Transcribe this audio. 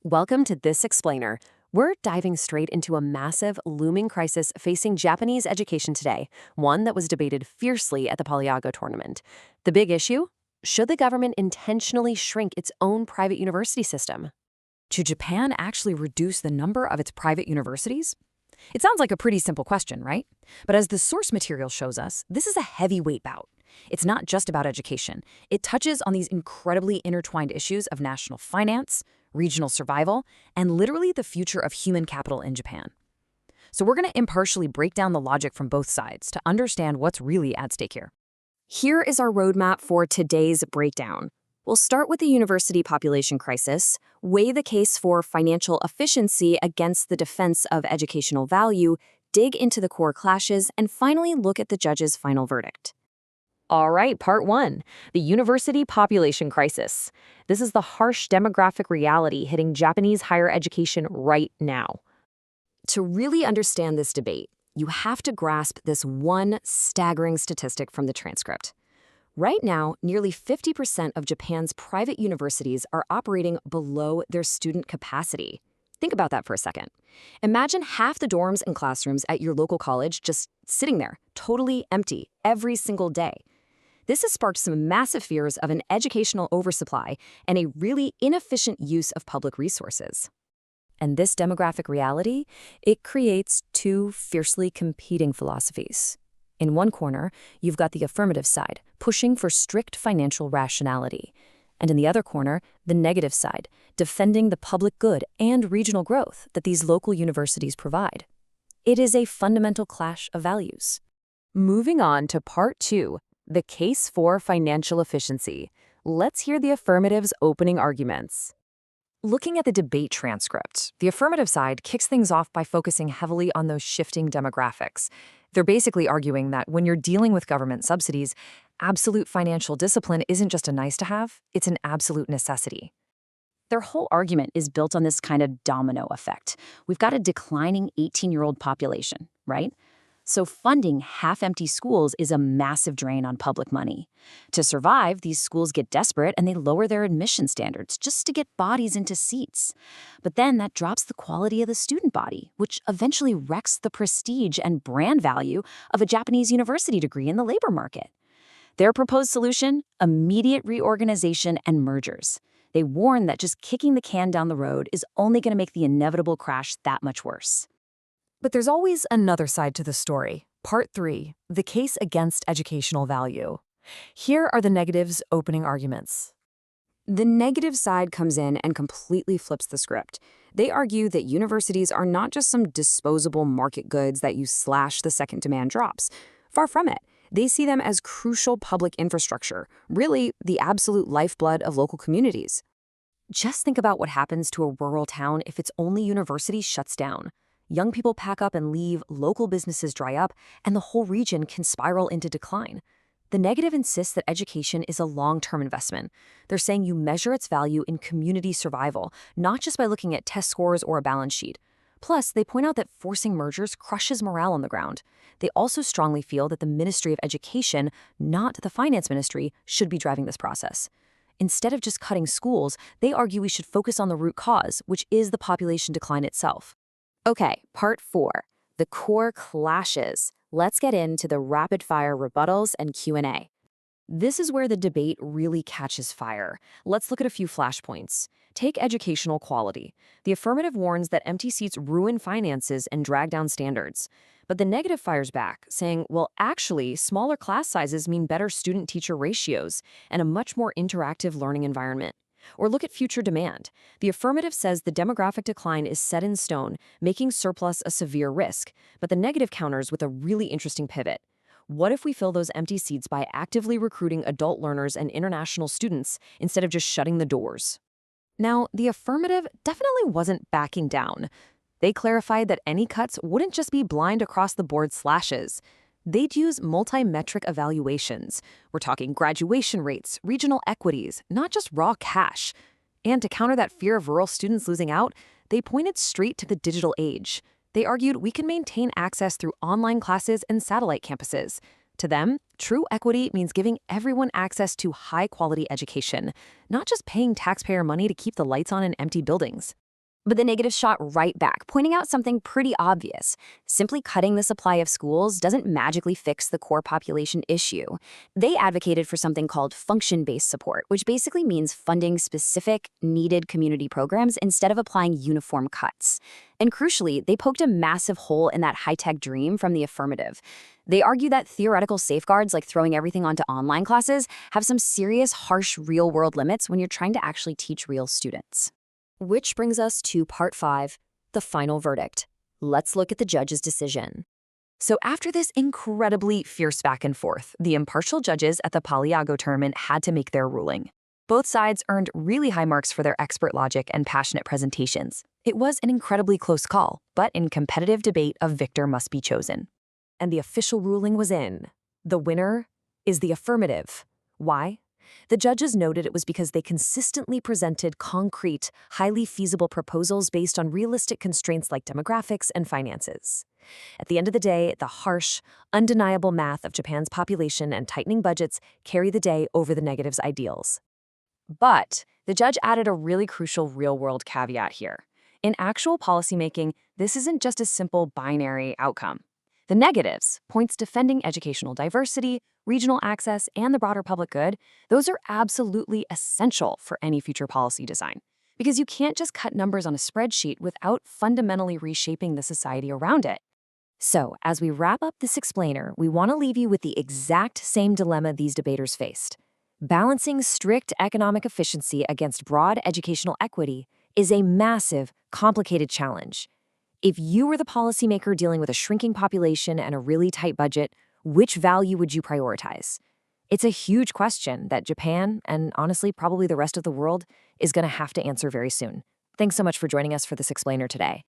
Welcome to This Explainer. We're diving straight into a massive, looming crisis facing Japanese education today, one that was debated fiercely at the Poly Ago tournament. The big issue? Should the government intentionally shrink its own private university system? Should Japan actually reduce the number of its private universities? It sounds like a pretty simple question, right? But as the source material shows us, this is a heavyweight bout. It's not just about education. It touches on these incredibly intertwined issues of national finance, regional survival, and literally the future of human capital in Japan. So we're going to impartially break down the logic from both sides to understand what's really at stake here. Here is our roadmap for today's breakdown. We'll start with the university population crisis, weigh the case for financial efficiency against the defense of educational value, dig into the core clashes, and finally look at the judge's final verdict. All right, part one, the university population crisis. This is the harsh demographic reality hitting Japanese higher education right now. To really understand this debate, you have to grasp this one staggering statistic from the transcript. Right now, nearly 50% of Japan's private universities are operating below their student capacity. Think about that for a second. Imagine half the dorms and classrooms at your local college just sitting there, totally empty, every single day. This has sparked some massive fears of an educational oversupply and a really inefficient use of public resources. And this demographic reality, it creates two fiercely competing philosophies. In one corner, you've got the affirmative side, pushing for strict financial rationality. And in the other corner, the negative side, defending the public good and regional growth that these local universities provide. It is a fundamental clash of values. Moving on to part two, the case for financial efficiency. Let's hear the affirmative's opening arguments. Looking at the debate transcript, the affirmative side kicks things off by focusing heavily on those shifting demographics. They're basically arguing that when you're dealing with government subsidies, absolute financial discipline isn't just a nice-to-have, it's an absolute necessity. Their whole argument is built on this kind of domino effect. We've got a declining 18-year-old population, right? So funding half-empty schools is a massive drain on public money. To survive, these schools get desperate and they lower their admission standards just to get bodies into seats. But then that drops the quality of the student body, which eventually wrecks the prestige and brand value of a Japanese university degree in the labor market. Their proposed solution? Immediate reorganization and mergers. They warn that just kicking the can down the road is only going to make the inevitable crash that much worse. But there's always another side to the story. Part three, the case against educational value. Here are the negative's opening arguments. The negative side comes in and completely flips the script. They argue that universities are not just some disposable market goods that you slash the second demand drops. Far from it. They see them as crucial public infrastructure, really the absolute lifeblood of local communities. Just think about what happens to a rural town if its only university shuts down. Young people pack up and leave, local businesses dry up, and the whole region can spiral into decline. The negative insists that education is a long-term investment. They're saying you measure its value in community survival, not just by looking at test scores or a balance sheet. Plus, they point out that forcing mergers crushes morale on the ground. They also strongly feel that the Ministry of Education, not the Finance Ministry, should be driving this process. Instead of just cutting schools, they argue we should focus on the root cause, which is the population decline itself. Okay, part four, the core clashes. Let's get into the rapid-fire rebuttals and Q&A. This is where the debate really catches fire. Let's look at a few flashpoints. Take educational quality. The affirmative warns that empty seats ruin finances and drag down standards. But the negative fires back, saying, well, actually, smaller class sizes mean better student-teacher ratios and a much more interactive learning environment. Or look at future demand. The affirmative says the demographic decline is set in stone, making surplus a severe risk, but the negative counters with a really interesting pivot. What if we fill those empty seats by actively recruiting adult learners and international students instead of just shutting the doors? Now, the affirmative definitely wasn't backing down. They clarified that any cuts wouldn't just be blind across-the-board slashes. They'd use multi-metric evaluations. We're talking graduation rates, regional equities, not just raw cash. And to counter that fear of rural students losing out, they pointed straight to the digital age. They argued we can maintain access through online classes and satellite campuses. To them, true equity means giving everyone access to high-quality education, not just paying taxpayer money to keep the lights on in empty buildings. But the negative shot right back, pointing out something pretty obvious. Simply cutting the supply of schools doesn't magically fix the core population issue. They advocated for something called function-based support, which basically means funding specific, needed community programs instead of applying uniform cuts. And crucially, they poked a massive hole in that high-tech dream from the affirmative. They argue that theoretical safeguards, like throwing everything onto online classes, have some serious, harsh, real-world limits when you're trying to actually teach real students. Which brings us to part 5, the final verdict. Let's look at the judge's decision. So after this incredibly fierce back and forth, the impartial judges at the Poly Ago tournament had to make their ruling. Both sides earned really high marks for their expert logic and passionate presentations. It was an incredibly close call, but in competitive debate, a victor must be chosen. And the official ruling was in. The winner is the affirmative. Why? The judges noted it was because they consistently presented concrete, highly feasible proposals based on realistic constraints like demographics and finances. At the end of the day, the harsh, undeniable math of Japan's population and tightening budgets carry the day over the negative's ideals. But the judge added a really crucial real-world caveat here. In actual policymaking, this isn't just a simple binary outcome. The negatives, points defending educational diversity, regional access, and the broader public good, those are absolutely essential for any future policy design. Because you can't just cut numbers on a spreadsheet without fundamentally reshaping the society around it. So, as we wrap up this explainer, we want to leave you with the exact same dilemma these debaters faced. Balancing strict economic efficiency against broad educational equity is a massive, complicated challenge. If you were the policymaker dealing with a shrinking population and a really tight budget, which value would you prioritize? It's a huge question that Japan, and honestly probably the rest of the world, is going to have to answer very soon. Thanks so much for joining us for this explainer today.